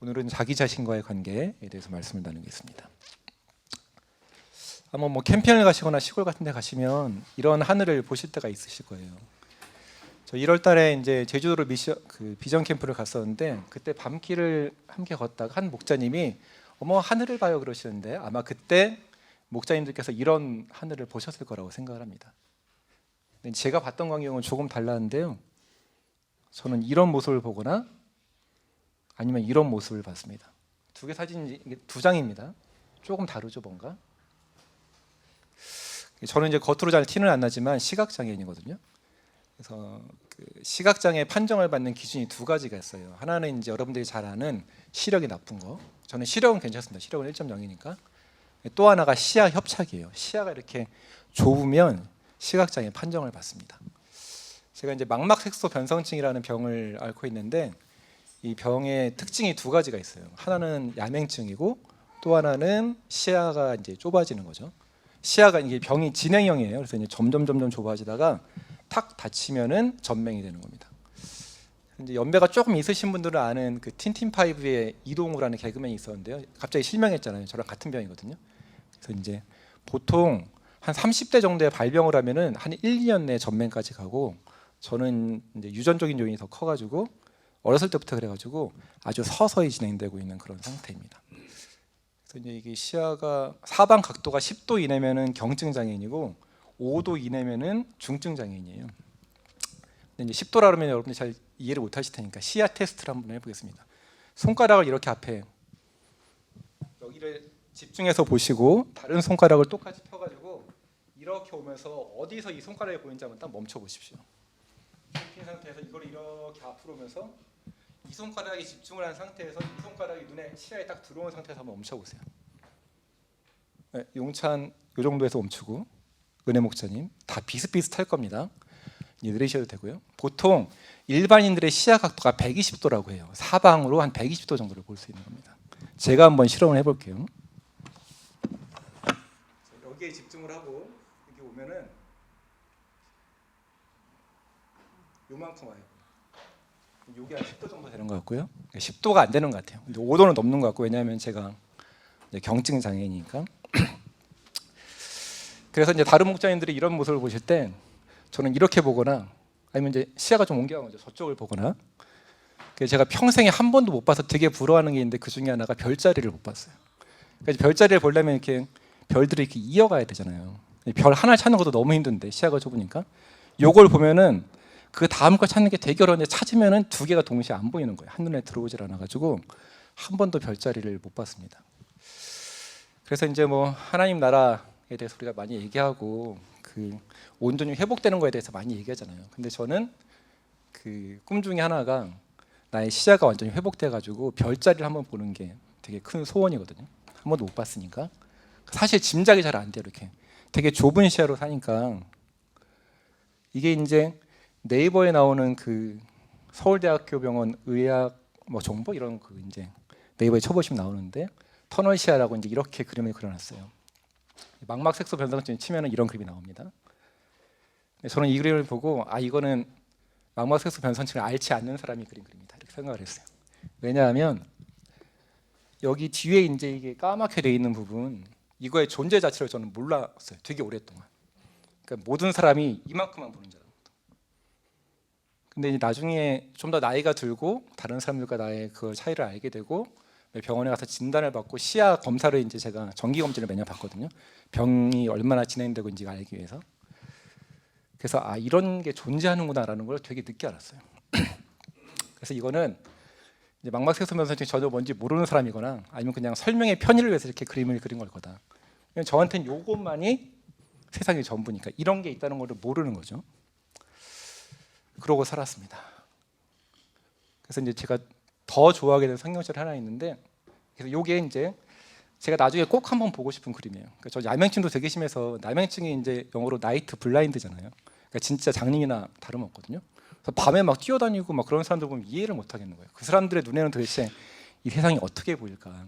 오늘은 자기 자신과의 관계에 대해서 말씀을 나누겠습니다. 아마 캠핑을 가시거나 시골 같은 데 가시면 이런 하늘을 보실 때가 있으실 거예요. 저 1월 달에 이제 제주도로 비전 캠프를 갔었는데 그때 밤길을 함께 걷다가 한 목자님이 어머 하늘을 봐요 그러시는데 아마 그때 목자님들께서 이런 하늘을 보셨을 거라고 생각을 합니다. 근데 제가 봤던 광경은 조금 달랐는데요. 저는 이런 모습을 보거나 아니면 이런 모습을 봤습니다. 두 개 사진이 두 장입니다. 조금 다르죠 뭔가. 저는 이제 겉으로 잘 티는 안 나지만 시각장애인이거든요. 그래서 그 시각장애 판정을 받는 기준이 두 가지가 있어요. 하나는 이제 여러분들이 잘 아는 시력이 나쁜 거. 저는 시력은 괜찮습니다. 시력은 1.0이니까. 또 하나가 시야 협착이에요. 시야가 이렇게 좁으면 시각장애 판정을 받습니다. 제가 이제 망막색소 변성증이라는 병을 앓고 있는데 이 병의 특징이 두 가지가 있어요. 하나는 야맹증이고 또 하나는 시야가 이제 좁아지는 거죠. 시야가 이게 병이 진행형이에요. 그래서 이제 점점 좁아지다가 탁 다치면은 전맹이 되는 겁니다. 이제 연배가 조금 있으신 분들은 아는 그 틴틴파이브의 이동우라는 개그맨이 있었는데요. 갑자기 실명했잖아요. 저랑 같은 병이거든요. 그래서 이제 보통 한 30대 정도의 발병을 하면은 한 1, 2년 내에 전맹까지 가고 저는 이제 유전적인 요인이 더 커가지고 어렸을 때부터 그래가지고 아주 서서히 진행되고 있는 그런 상태입니다. 그래서 이제 이게 시야가 사방 각도가 10도 이내면은 경증 장애인이고 5도 이내면은 중증 장애인이에요. 근데 이제 10도라 그러면 여러분들 잘 이해를 못하실 테니까 시야 테스트를 한번 해보겠습니다. 손가락을 이렇게 앞에 여기를 집중해서 보시고 다른 손가락을 똑같이 펴가지고 이렇게 오면서 어디서 이 손가락이 보이는지 한번 딱 멈춰 보십시오. 핀 상태에서 이걸 이렇게 앞으로 오면서 이 손가락에 집중을 한 상태에서 이 손가락이 눈에 시야에 딱 들어온 상태에서 한번 멈춰보세요. 네, 용찬 이 정도에서 멈추고 은혜 목사님 다 비슷비슷할 겁니다. 이제 느리셔도 되고요. 보통 일반인들의 시야 각도가 120도라고 해요. 사방으로 한 120도 정도를 볼 수 있는 겁니다. 제가 한번 실험을 해볼게요. 여기에 집중을 하고 여기 오면은 요만큼 와요. 여기 한 10도 정도 되는 것 같고요. 10도가 안 되는 것 같아요. 근데 5도는 넘는 것 같고 왜냐하면 제가 경증 장애니까. 그래서 이제 다른 목자님들이 이런 모습을 보실 때 저는 이렇게 보거나 아니면 이제 시야가 좀 옮겨간 거죠. 저쪽을 보거나. 그래서 제가 평생에 한 번도 못 봐서 되게 부러워하는 게 있는데 그 중에 하나가 별자리를 못 봤어요. 그러니까 별자리를 보려면 이렇게 별들을 이렇게 이어가야 되잖아요. 별 하나 찾는 것도 너무 힘든데 시야가 좁으니까. 요걸 보면은 그 다음 거 찾는 게 되게 어려운데 찾으면은 두 개가 동시에 안 보이는 거예요. 한눈에 들어오질 않아가지고 한 번도 별자리를 못 봤습니다. 그래서 이제 하나님 나라에 대해서 우리가 많이 얘기하고 그 온전히 회복되는 거에 대해서 많이 얘기하잖아요. 근데 저는 그 꿈 중에 하나가 나의 시야가 완전히 회복돼가지고 별자리를 한번 보는 게 되게 큰 소원이거든요. 한 번도 못 봤으니까 사실 짐작이 잘 안 돼요. 이렇게 되게 좁은 시야로 사니까 이게 이제 네이버에 나오는 그 서울대학교 병원 의학 정보 이런 그 이제 네이버에 쳐보시면 나오는데 터널 시야라고 이제 이렇게 그림을 그려놨어요. 망막색소 변성증 치면은 이런 그림이 나옵니다. 저는 이 그림을 보고 이거는 망막색소 변성증을 앓지 않는 사람이 그린 그림이다 이렇게 생각을 했어요. 왜냐하면 여기 뒤에 이제 이게 까맣게 돼 있는 부분 이거의 존재 자체를 저는 몰랐어요. 되게 오랫동안. 그러니까 모든 사람이 이만큼만 보는 줄 알았어요. 근데 이제 나중에 좀 더 나이가 들고 다른 사람들과 나의 그 차이를 알게 되고 병원에 가서 진단을 받고 시야 검사를 이제 제가 정기 검진을 매년 받거든요. 병이 얼마나 진행되고 있는지 알기 위해서. 그래서 이런 게 존재하는구나라는 걸 되게 늦게 알았어요. 그래서 이거는 이제 망막색소 변성증이 전혀 뭔지 모르는 사람이거나 아니면 그냥 설명의 편의를 위해서 이렇게 그림을 그린 걸 거다. 저한테는 이것만이 세상의 전부니까 이런 게 있다는 걸 모르는 거죠. 그러고 살았습니다. 그래서 이제 제가 더 좋아하게 된 성경책이 하나 있는데 그래서 이게 이제 제가 나중에 꼭 한번 보고 싶은 그림이에요. 그러니까 저 야맹증도 되게 심해서 야맹증이 이제 영어로 나이트 블라인드잖아요. 그러니까 진짜 장님이나 다름없거든요. 그래서 밤에 막 뛰어다니고 막 그런 사람들 보면 이해를 못 하겠는 거예요. 그 사람들의 눈에는 도대체 이 세상이 어떻게 보일까?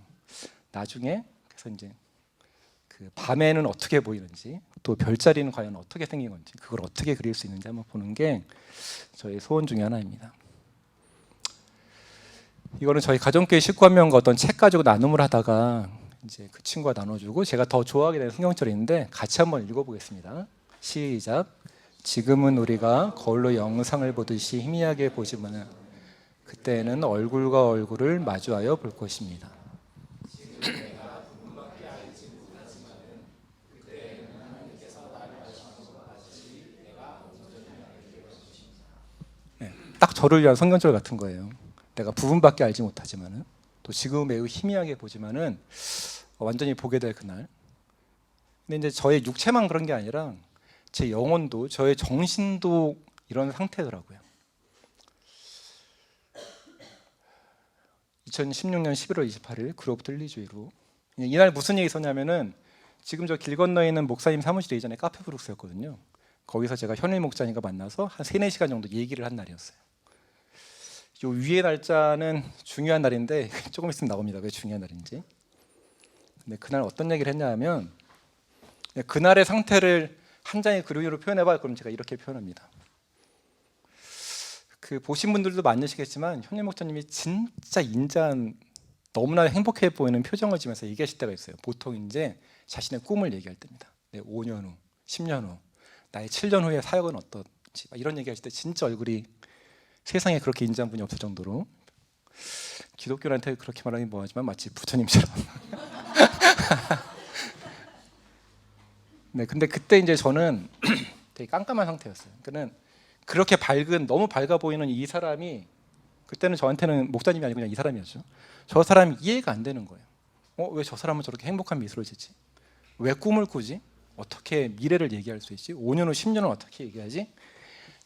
나중에 그래서 이제 그 밤에는 어떻게 보이는지 또 별자리는 과연 어떻게 생긴 건지 그걸 어떻게 그릴 수 있는지 한번 보는 게 저의 소원 중에 하나입니다. 이거는 저희 가정교회 식구 한 명과 어떤 책 가지고 나눔을 하다가 이제 그 친구가 나눠주고 제가 더 좋아하게 된 성경절인데 같이 한번 읽어보겠습니다. 시작. 지금은 우리가 거울로 영상을 보듯이 희미하게 보지만 그때는 얼굴과 얼굴을 마주하여 볼 것입니다. 네, 딱 저를 위한 성경절 같은 거예요. 내가 부분밖에 알지 못하지만은 또 지금 매우 희미하게 보지만은 완전히 보게 될 그날. 근데 이제 저의 육체만 그런 게 아니라 제 영혼도 저의 정신도 이런 상태더라고요. 2016년 11월 28일 그룹 들리주의로 이날 무슨 일이 있었냐면은 지금 저 길 건너에 있는 목사님 사무실에 예전에 카페 브룩스였거든요. 거기서 제가 현일 목사님과 만나서 한 3-4시간 정도 얘기를 한 날이었어요. 요 위에 날짜는 중요한 날인데 조금 있으면 나옵니다. 왜 중요한 날인지. 근데 그날 어떤 얘기를 했냐 하면 그날의 상태를 한 장의 그림으로 표현해봐. 그럼 제가 이렇게 표현합니다. 그 보신 분들도 많으시겠지만 현일 목사님이 진짜 인자한 너무나 행복해 보이는 표정을 지면서 얘기하실 때가 있어요. 보통 이제 자신의 꿈을 얘기할 때입니다. 내 5년 후, 10년 후, 나의 7년 후의 사역은 어떨지 이런 얘기하실 때 진짜 얼굴이 세상에 그렇게 인자한 분이 없을 정도로 기독교한테 그렇게 말하기 뭐하지만 마치 부처님처럼. 네, 근데 그때 이제 저는 되게 깜깜한 상태였어요. 그러니까는 그렇게 밝은 너무 밝아 보이는 이 사람이 그때는 저한테는 목사님이 아니고 그냥 이 사람이었죠. 저 사람이 이해가 안 되는 거예요. 왜 저 사람은 저렇게 행복한 미소를 짓지? 왜 꿈을 꾸지? 어떻게 미래를 얘기할 수 있지? 5년 후, 10년 후 어떻게 얘기하지?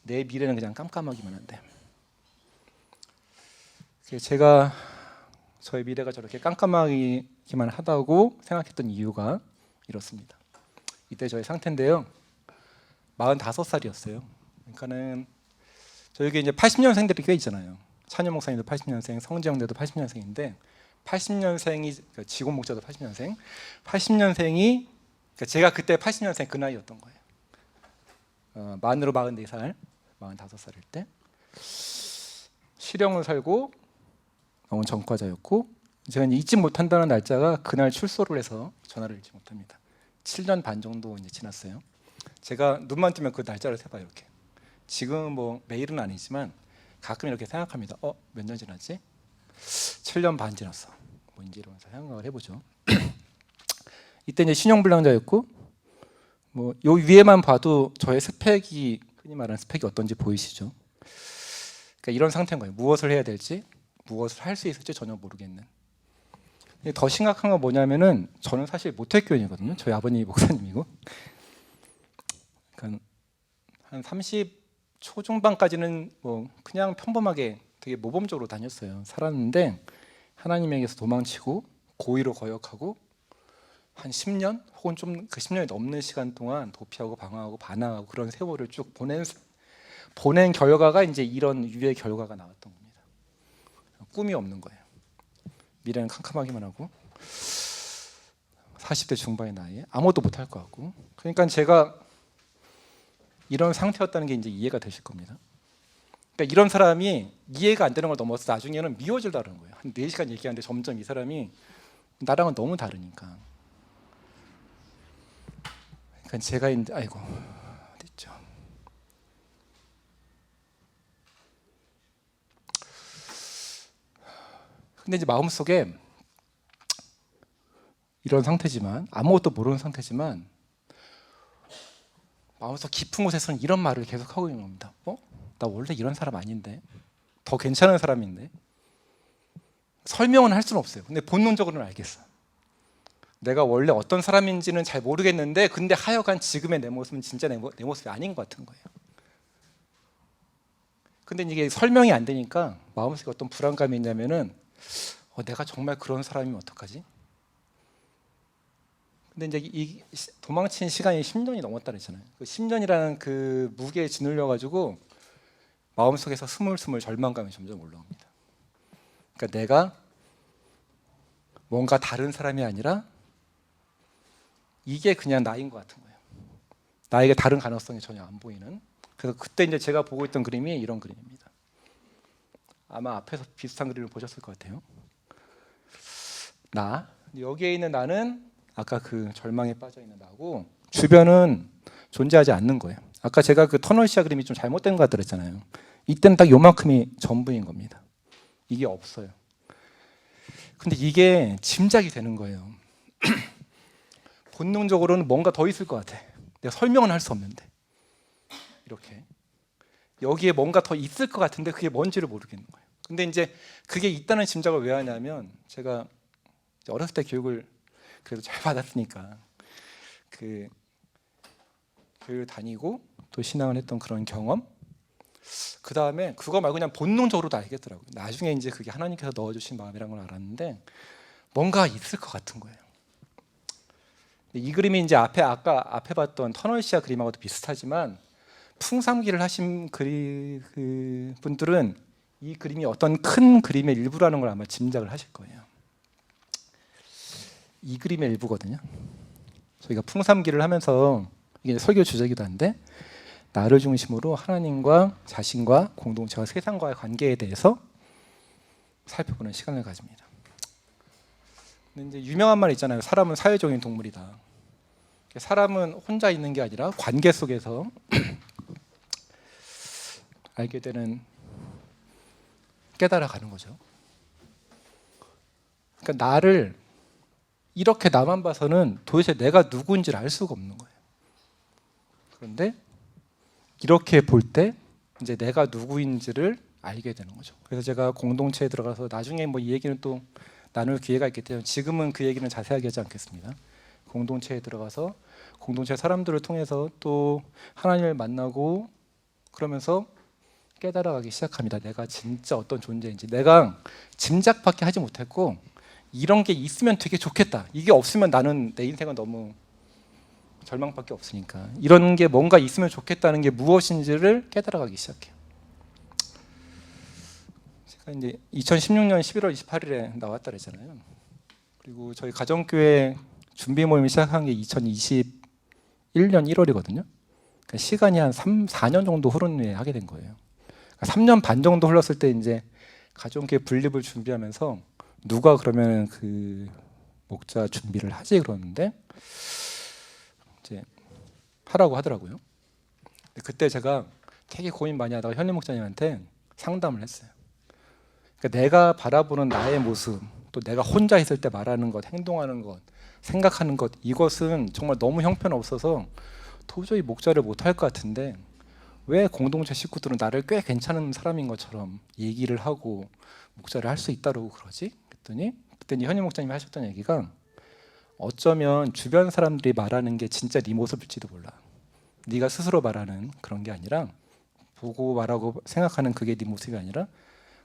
내 미래는 그냥 깜깜하기만 한데. 제가 저의 미래가 저렇게 깜깜하기만 하다고 생각했던 이유가 이렇습니다. 이때 저의 상태인데요. 45살이었어요. 그러니까는 저에게 이제 80년생들이 꽤 있잖아요. 찬현 목사님도 80년생, 성지영대도 80년생인데 80년생이 지곤 목자도 80년생, 80년생이 제가 그때 80년생 그 나이였던 거예요. 만으로 44살, 45살일 때 실형을 살고 나온 전과자였고 제가 이제 잊지 못한다는 날짜가 그날 출소를 해서 전화를 잊지 못합니다. 7년 반 정도 이제 지났어요. 제가 눈만 뜨면 그 날짜를 세봐요. 이렇게. 지금 뭐 매일은 아니지만 가끔 이렇게 생각합니다. 몇 년 지났지? 7년 반 지났어. 뭔지 이러면서 생각을 해보죠. 이때 이제 신용불량자였고 뭐 요 위에만 봐도 저의 스펙이 흔히 말하는 스펙이 어떤지 보이시죠? 그러니까 이런 상태인 거예요. 무엇을 해야 될지, 무엇을 할 수 있을지 전혀 모르겠는. 더 심각한 건 뭐냐면은 저는 사실 모태교인이거든요. 저희 아버님이 목사님이고. 그러니까 한 30 초중반까지는 뭐 그냥 평범하게 되게 모범적으로 다녔어요. 살았는데 하나님에게서 도망치고 고의로 거역하고 한 10년 혹은 좀 그 10년이 넘는 시간 동안 도피하고 방황하고 반항하고 그런 세월을 쭉 보낸 결과가 이제 이런 유의 결과가 나왔던 겁니다. 꿈이 없는 거예요. 미래는 캄캄하기만 하고 40대 중반의 나이에 아무것도 못할 것 같고 그러니까 제가 이런 상태였다는 게 이제 이해가 되실 겁니다. 그러니까 이런 사람이 이해가 안 되는 걸 넘어서 나중에는 미워질다는 거예요. 한 4시간 얘기하는데 점점 이 사람이 나랑은 너무 다르니까. 그러니까 제가 이제 아이고 어딨죠? 근데 이제 마음속에 이런 상태지만 아무것도 모르는 상태지만 마음속 깊은 곳에서는 이런 말을 계속 하고 있는 겁니다. 나 원래 이런 사람 아닌데 더 괜찮은 사람인데 설명은 할 수는 없어요. 근데 본능적으로는 알겠어. 내가 원래 어떤 사람인지는 잘 모르겠는데 근데 하여간 지금의 내 모습은 진짜 내 모습이 아닌 것 같은 거예요. 근데 이게 설명이 안 되니까 마음속에 어떤 불안감이 있냐면은 내가 정말 그런 사람이면 어떡하지? 근데 이제 이 도망친 시간이 10년이 넘었다 그랬잖아요. 그 10년이라는 그 무게에 짓눌려 가지고 마음속에서 스물스물 절망감이 점점 올라옵니다. 그러니까 내가 뭔가 다른 사람이 아니라 이게 그냥 나인 것 같은 거예요. 나에게 다른 가능성이 전혀 안 보이는. 그래서 그때 이제 제가 보고 있던 그림이 이런 그림입니다. 아마 앞에서 비슷한 그림을 보셨을 것 같아요. 나 여기에 있는 나는 아까 그 절망에 빠져 있는 나고 주변은 존재하지 않는 거예요. 아까 제가 그 터널 시야 그림이 좀 잘못된 것 같다 그랬잖아요. 이때는 딱 요만큼이 전부인 겁니다. 이게 없어요. 근데 이게 짐작이 되는 거예요. 본능적으로는 뭔가 더 있을 것 같아. 내가 설명은 할 수 없는데 이렇게 여기에 뭔가 더 있을 것 같은데 그게 뭔지를 모르겠는 거예요. 근데 이제 그게 있다는 짐작을 왜 하냐면 제가 어렸을 때 교육을 그래도 잘 받았으니까 그 교육을 다니고 또 신앙을 했던 그런 경험, 그 다음에 그거 말고 그냥 본능적으로도 알겠더라고요. 나중에 이제 그게 하나님께서 넣어주신 마음이라는 걸 알았는데 뭔가 있을 것 같은 거예요. 이 그림이 이제 아까 앞에 봤던 터널 시야 그림하고도 비슷하지만 풍삼기를 하신 그 분들은 이 그림이 어떤 큰 그림의 일부라는 걸 아마 짐작을 하실 거예요. 이 그림의 일부거든요. 저희가 풍삼기를 하면서 이게 설교 주제이기도 한데 나를 중심으로 하나님과 자신과 공동체와 세상과의 관계에 대해서 살펴보는 시간을 가집니다. 근데 이제 유명한 말 있잖아요. 사람은 사회적인 동물이다. 사람은 혼자 있는 게 아니라 관계 속에서 알게 되는, 깨달아가는 거죠. 그러니까 나를 이렇게 나만 봐서는 도대체 내가 누구인지를 알 수가 없는 거예요. 그런데 이렇게 볼 때 이제 내가 누구인지를 알게 되는 거죠. 그래서 제가 공동체에 들어가서 나중에 뭐 이 얘기는 또 나눌 기회가 있기 때문에 지금은 그 얘기는 자세하게 하지 않겠습니다. 공동체에 들어가서 공동체 사람들을 통해서 또 하나님을 만나고 그러면서 깨달아가기 시작합니다. 내가 진짜 어떤 존재인지. 내가 짐작밖에 하지 못했고 이런 게 있으면 되게 좋겠다. 이게 없으면 나는 내 인생은 너무 절망밖에 없으니까 이런 게 뭔가 있으면 좋겠다는 게 무엇인지를 깨달아가기 시작해요. 제가 이제 2016년 11월 28일에 나왔다 그랬잖아요. 그리고 저희 가정교회 준비 모임을 시작한 게 2021년 1월이거든요. 그러니까 시간이 한 4년 정도 흐른 후에 하게 된 거예요. 그러니까 3년 반 정도 흘렀을 때 이제 가정교회 분립을 준비하면서 누가 그러면 그 목자 준비를 하지 그러는데 이제 하라고 하더라고요. 그때 제가 되게 고민 많이 하다가 현임 목사님한테 상담을 했어요. 그러니까 내가 바라보는 나의 모습, 또 내가 혼자 있을 때 말하는 것, 행동하는 것, 생각하는 것, 이것은 정말 너무 형편없어서 도저히 목자를 못할 것 같은데 왜 공동체 식구들은 나를 꽤 괜찮은 사람인 것처럼 얘기를 하고 목자를 할 수 있다고 그러지? 그랬더니 그때 현임 목사님이 하셨던 얘기가 어쩌면 주변 사람들이 말하는 게 진짜 네 모습일지도 몰라. 네가 스스로 말하는 그런 게 아니라 보고 말하고 생각하는 그게 네 모습이 아니라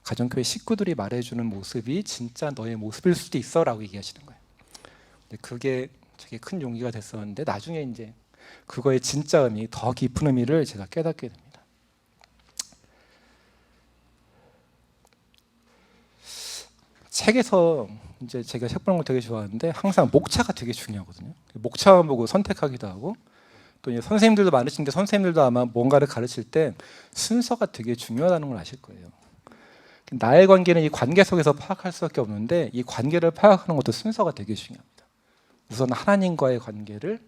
가정교회 식구들이 말해주는 모습이 진짜 너의 모습일 수도 있어라고 얘기하시는 거예요. 근데 그게 되게 큰 용기가 됐었는데 나중에 이제 그거의 진짜 의미, 더 깊은 의미를 제가 깨닫게 됩니다. 책에서 이제 제가 책 보는 거 되게 좋아하는데 항상 목차가 되게 중요하거든요. 목차만 보고 선택하기도 하고 또 이제 선생님들도 많으신데 선생님들도 아마 뭔가를 가르칠 때 순서가 되게 중요하다는 걸 아실 거예요. 나의 관계는 이 관계 속에서 파악할 수밖에 없는데 이 관계를 파악하는 것도 순서가 되게 중요합니다. 우선 하나님과의 관계를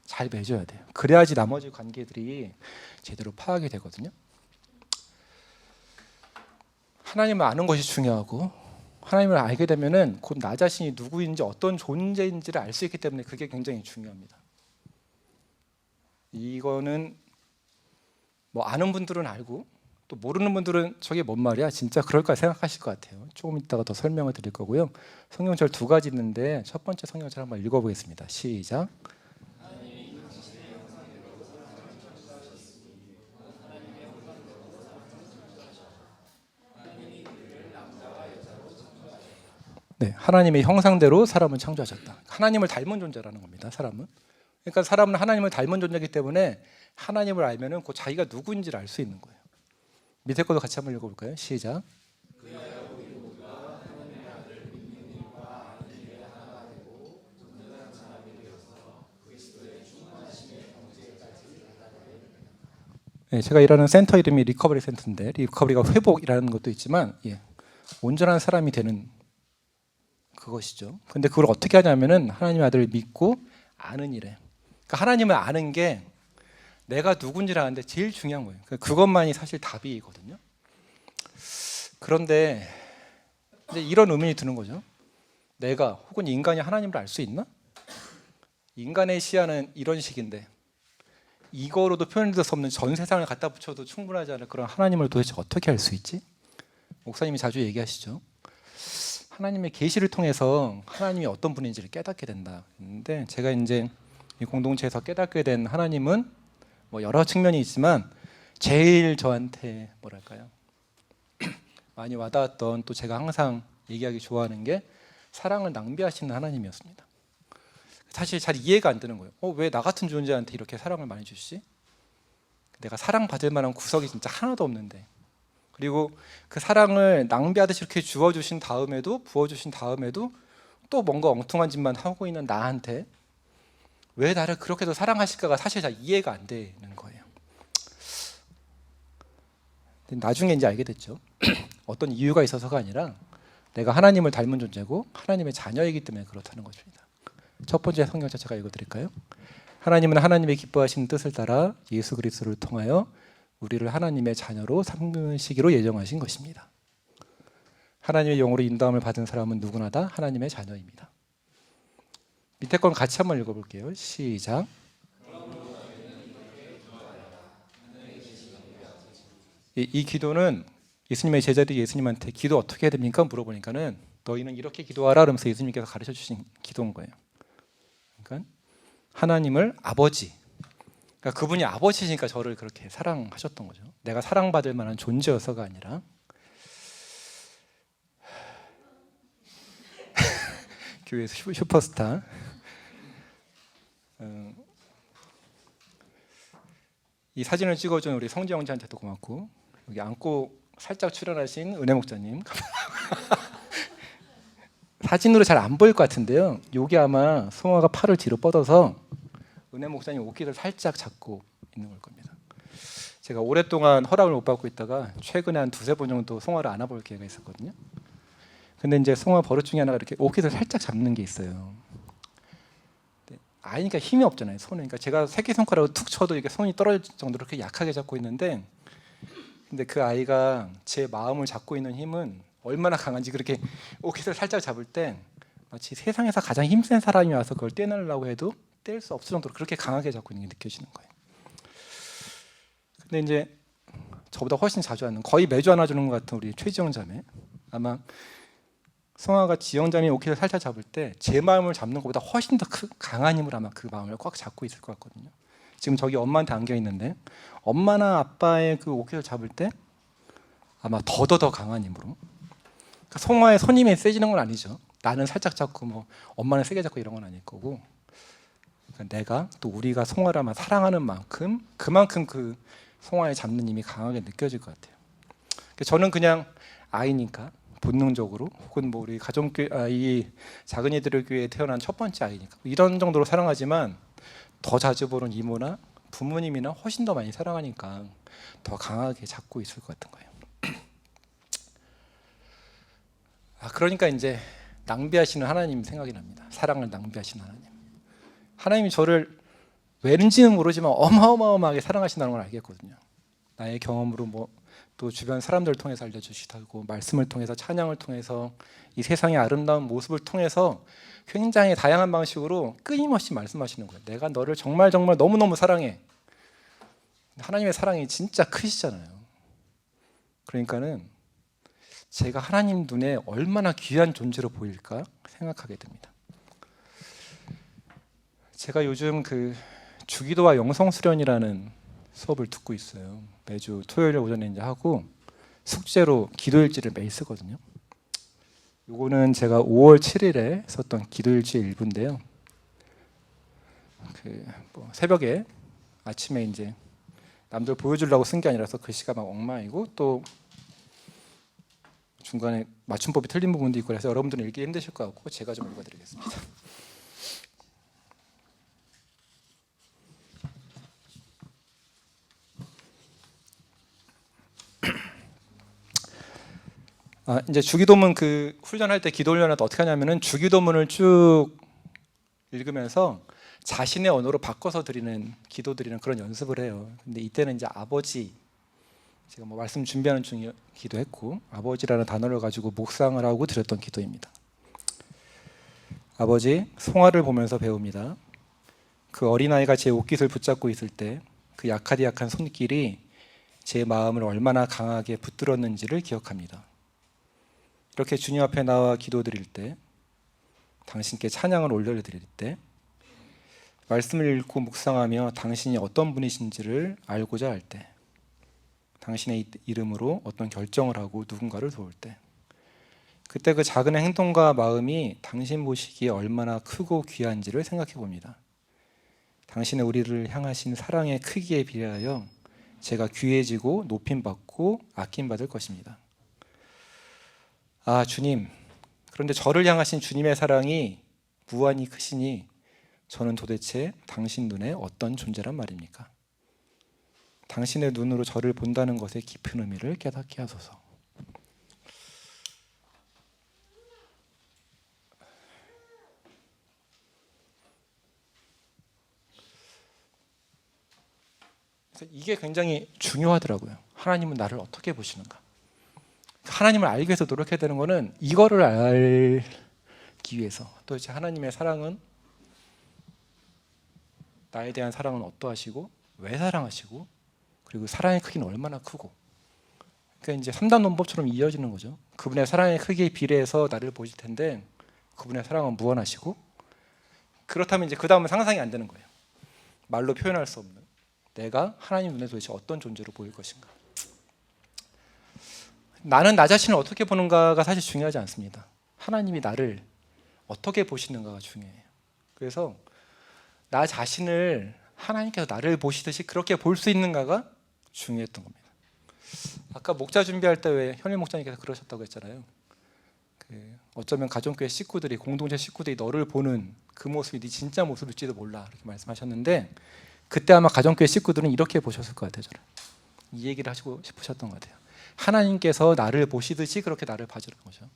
잘 맺어야 돼요. 그래야지 나머지 관계들이 제대로 파악이 되거든요. 하나님을 아는 것이 중요하고 하나님을 알게 되면은 곧 나 자신이 누구인지 어떤 존재인지를 알 수 있기 때문에 그게 굉장히 중요합니다. 이거는 뭐 아는 분들은 알고 또 모르는 분들은 저게 뭔 말이야? 진짜 그럴까 생각하실 것 같아요. 조금 이따가 더 설명을 드릴 거고요. 성경절 두 가지 있는데 첫 번째 성경절 한번 읽어보겠습니다. 시작. 네, 하나님의 형상대로 사람을 창조하셨다. 하나님을 닮은 존재라는 겁니다. 사람은. 그러니까 사람은 하나님을 닮은 존재이기 때문에 하나님을 알면은 그 자기가 누구인지를 알 수 있는 거예요. 밑에 것도 같이 한번 읽어볼까요? 시작. 예, 제가 일하는 센터 이름이 리커버리 센터인데 리커버리가 회복이라는 것도 있지만 온전한 사람이 되는 그것이죠. 근데 그걸 어떻게 하냐면은 하나님의 아들을 믿고 아는 일에. 그러니까 하나님을 아는 게 내가 누군지를 아는데 제일 중요한 거예요. 그것만이 사실 답이거든요. 그런데 이제 이런 의문이 드는 거죠. 내가 혹은 인간이 하나님을 알 수 있나? 인간의 시야는 이런 식인데 이거로도 표현될 수 없는 전 세상을 갖다 붙여도 충분하지 않을 그런 하나님을 도대체 어떻게 알 수 있지? 목사님이 자주 얘기하시죠. 하나님의 계시를 통해서 하나님이 어떤 분인지를 깨닫게 된다. 근데 제가 이제 이 공동체에서 깨닫게 된 하나님은 뭐 여러 측면이 있지만 제일 저한테 뭐랄까요? 많이 와닿았던, 또 제가 항상 얘기하기 좋아하는 게 사랑을 낭비하시는 하나님이었습니다. 사실 잘 이해가 안 되는 거예요. 왜 나 같은 존재한테 이렇게 사랑을 많이 주시지? 내가 사랑받을 만한 구석이 진짜 하나도 없는데. 그리고 그 사랑을 낭비하듯이 이렇게 주어주신 다음에도, 부어주신 다음에도 또 뭔가 엉뚱한 짓만 하고 있는 나한테 왜 나를 그렇게도 사랑하실까가 사실 잘 이해가 안 되는 거예요. 나중에 이제 알게 됐죠. 어떤 이유가 있어서가 아니라 내가 하나님을 닮은 존재고 하나님의 자녀이기 때문에 그렇다는 것입니다. 첫 번째 성경자 제가 읽어드릴까요? 하나님은 하나님의 기뻐하시는 뜻을 따라 예수 그리스도를 통하여 우리를 하나님의 자녀로 삼으시기로 예정하신 것입니다. 하나님의 영으로 인도함을 받은 사람은 누구나 다 하나님의 자녀입니다. 밑에 건 같이 한번 읽어볼게요. 시작. 이 기도는 예수님의 제자들이 예수님한테 기도 어떻게 해야 됩니까? 물어보니까는 너희는 이렇게 기도하라 그러면서 예수님께서 가르쳐 주신 기도인 거예요. 그러니까 하나님을 아버지, 그러니까 그분이 아버지시니까 저를 그렇게 사랑하셨던 거죠. 내가 사랑받을 만한 존재여서가 아니라. 교회에서 슈퍼스타. 이 사진을 찍어준 우리 성지 형제한테도 고맙고, 여기 안고 살짝 출연하신 은혜 목사님. 사진으로 잘 안 보일 것 같은데요. 여기 아마 송아가 팔을 뒤로 뻗어서 은혜 목사님 옷깃을 살짝 잡고 있는 걸 겁니다. 제가 오랫동안 허락을 못 받고 있다가 최근에 한 두세 번 정도 송아를 안아볼 기회가 있었거든요. 근데 이제 송아 버릇 중에 하나가 이렇게 옷깃을 살짝 잡는 게 있어요. 아이니까 힘이 없잖아요, 손은. 그러니까 제가 새끼손가락으로 툭 쳐도 이게 손이 떨어질 정도로 그렇게 약하게 잡고 있는데, 근데 그 아이가 제 마음을 잡고 있는 힘은 얼마나 강한지, 그렇게 옷깃을 살짝 잡을 때 마치 세상에서 가장 힘센 사람이 와서 그걸 떼내려고 해도 뗄 수 없을 정도로 그렇게 강하게 잡고 있는 게 느껴지는 거예요. 근데 이제 저보다 훨씬 자주 하는, 거의 매주 안아주는 것 같은 우리 최지영 자매, 아마 성아가 지영자매 옷깃을 살짝 잡을 때 제 마음을 잡는 것보다 훨씬 더 강한 힘으로 아마 그 마음을 꽉 잡고 있을 것 같거든요. 지금 저기 엄마한테 안겨 있는데 엄마나 아빠의 그 옷깃을 잡을 때 아마 더 강한 힘으로. 그러니까 성아의 손힘이 세지는 건 아니죠. 나는 살짝 잡고 뭐 엄마는 세게 잡고 이런 건 아닐 거고, 그러니까 내가 또 우리가 성아를 아마 사랑하는 만큼 그만큼 그 성아의 잡는 힘이 강하게 느껴질 것 같아요. 그러니까 저는 그냥 아이니까 본능적으로, 혹은 뭐 우리 가정교회, 이 작은 이들의 교회에 태어난 첫 번째 아이니까 이런 정도로 사랑하지만 더 자주 보는 이모나 부모님이나 훨씬 더 많이 사랑하니까 더 강하게 잡고 있을 것 같은 거예요. 그러니까 이제 낭비하시는 하나님 생각이 납니다. 사랑을 낭비하시는 하나님. 하나님이 저를 왠지는 모르지만 어마어마하게 사랑하신다는 걸 알겠거든요. 나의 경험으로 뭐 또 주변 사람들을 통해서 알려주시고, 말씀을 통해서, 찬양을 통해서, 이 세상의 아름다운 모습을 통해서 굉장히 다양한 방식으로 끊임없이 말씀하시는 거예요. 내가 너를 정말 너무너무 사랑해. 하나님의 사랑이 진짜 크시잖아요. 그러니까는 제가 하나님 눈에 얼마나 귀한 존재로 보일까 생각하게 됩니다. 제가 요즘 그 주기도와 영성수련이라는 수업을 듣고 있어요. 매주 토요일 오전에 이제 하고 숙제로 기도일지를 매일 쓰거든요. 요거는 제가 5월 7일에 썼던 기도일지 일부인데요. 뭐 새벽에 아침에 이제 남들 보여주려고 쓴 게 아니라서 글씨가 막 엉망이고 또 중간에 맞춤법이 틀린 부분도 있고 그래서 여러분들은 읽기 힘드실 것 같고 제가 좀 읽어드리겠습니다. 이제 주기도문 그 훈련할 때 기도 훈련할 때 어떻게 하냐면은 주기도문을 쭉 읽으면서 자신의 언어로 바꿔서 드리는 기도 드리는 그런 연습을 해요. 근데 이때는 이제 아버지, 제가 뭐 말씀 준비하는 중이기도 했고 아버지라는 단어를 가지고 묵상을 하고 드렸던 기도입니다. 아버지, 송아를 보면서 배웁니다. 그 어린아이가 제 옷깃을 붙잡고 있을 때 그 약하디약한 손길이 제 마음을 얼마나 강하게 붙들었는지를 기억합니다. 이렇게 주님 앞에 나와 기도드릴 때, 당신께 찬양을 올려드릴 때, 말씀을 읽고 묵상하며 당신이 어떤 분이신지를 알고자 할 때, 당신의 이름으로 어떤 결정을 하고 누군가를 도울 때, 그때 그 작은 행동과 마음이 당신 보시기에 얼마나 크고 귀한지를 생각해 봅니다. 당신의 우리를 향하신 사랑의 크기에 비례하여 제가 귀해지고 높임받고 아낌받을 것입니다. 주님, 그런데 저를 향하신 주님의 사랑이 무한히 크시니 저는 도대체 당신 눈에 어떤 존재란 말입니까? 당신의 눈으로 저를 본다는 것의 깊은 의미를 깨닫게 하소서. 이게 굉장히 중요하더라고요. 하나님은 나를 어떻게 보시는가? 하나님을 알기 위해서 노력해야 되는 거는 이거를 알기 위해서, 또 이제 하나님의 사랑은, 나에 대한 사랑은 어떠하시고 왜 사랑하시고 그리고 사랑의 크기는 얼마나 크고, 그러니까 이제 3단 논법처럼 이어지는 거죠. 그분의 사랑의 크기에 비례해서 나를 보실 텐데 그분의 사랑은 무한하시고, 그렇다면 이제 그 다음은 상상이 안 되는 거예요. 말로 표현할 수 없는 내가 하나님 눈에 도대체 어떤 존재로 보일 것인가. 나는 나 자신을 어떻게 보는가가 사실 중요하지 않습니다. 하나님이 나를 어떻게 보시는가가 중요해요. 그래서 나 자신을 하나님께서 나를 보시듯이 그렇게 볼 수 있는가가 중요했던 겁니다. 아까 목자 준비할 때 왜 현일 목자님께서 그러셨다고 했잖아요. 어쩌면 가정교회 식구들이, 공동체 식구들이 너를 보는 그 모습이 네 진짜 모습일지도 몰라, 이렇게 말씀하셨는데, 그때 아마 가정교회 식구들은 이렇게 보셨을 것 같아요. 저를. 이 얘기를 하시고 싶으셨던 것 같아요. 하나님께서 나를 보시듯이 그렇게 나를 봐주는 거죠.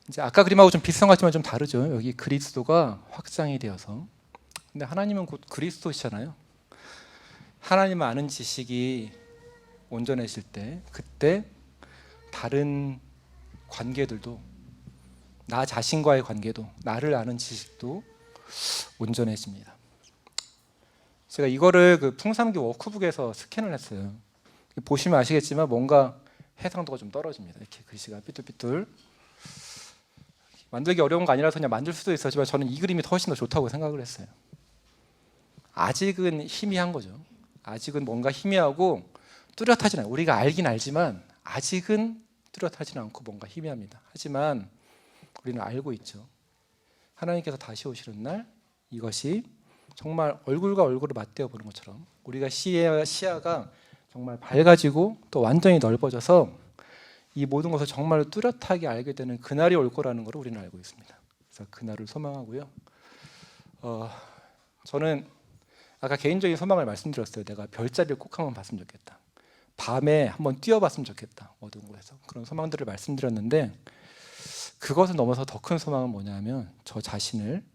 이제 아까 그림하고 좀 비슷한 것 같지만 좀 다르죠. 여기 그리스도가 확장이 되어서. 근데 하나님은 곧 그리스도시잖아요. 하나님을 아는 지식이 온전해질 때, 그때 다른 관계들도, 나 자신과의 관계도, 나를 아는 지식도 온전해집니다. 제가 이거를 그 풍삼기 워크북에서 스캔을 했어요. 보시면 아시겠지만 뭔가 해상도가 좀 떨어집니다. 이렇게 글씨가 삐뚤삐뚤. 만들기 어려운 거 아니라서 그냥 만들 수도 있었지만 저는 이 그림이 훨씬 더 좋다고 생각을 했어요. 아직은 희미한 거죠. 아직은 뭔가 희미하고 뚜렷하진 않아요. 우리가 알긴 알지만 아직은 뚜렷하진 않고 뭔가 희미합니다. 하지만 우리는 알고 있죠. 하나님께서 다시 오시는 날 이것이 정말 얼굴과 얼굴을 맞대어 보는 것처럼 우리가 시야가 정말 밝아지고 또 완전히 넓어져서 이 모든 것을 정말 뚜렷하게 알게 되는 그날이 올 거라는 걸 우리는 알고 있습니다. 그래서 그날을 소망하고요. 저는 아까 개인적인 소망을 말씀드렸어요. 내가 별자리를 꼭 한번 봤으면 좋겠다. 밤에 한번 뛰어봤으면 좋겠다. 어두운 곳에서. 그런 소망들을 말씀드렸는데, 그것을 넘어서 더 큰 소망은 뭐냐면 저 자신을,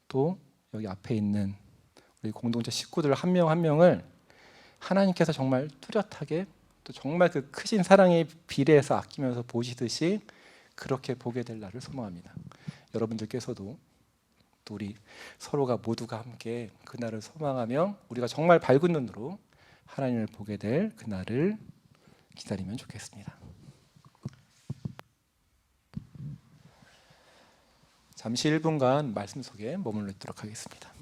또 여기 앞에 있는 우리 공동체 식구들 한 명 한 명을 하나님께서 정말 뚜렷하게, 또 정말 그 크신 사랑에 비례해서 아끼면서 보시듯이 그렇게 보게 될 날을 소망합니다. 여러분들께서도 또 우리 서로가 모두가 함께 그날을 소망하며 우리가 정말 밝은 눈으로 하나님을 보게 될 그날을 기다리면 좋겠습니다. 잠시 1분간 말씀 속에 머물러 있도록 하겠습니다.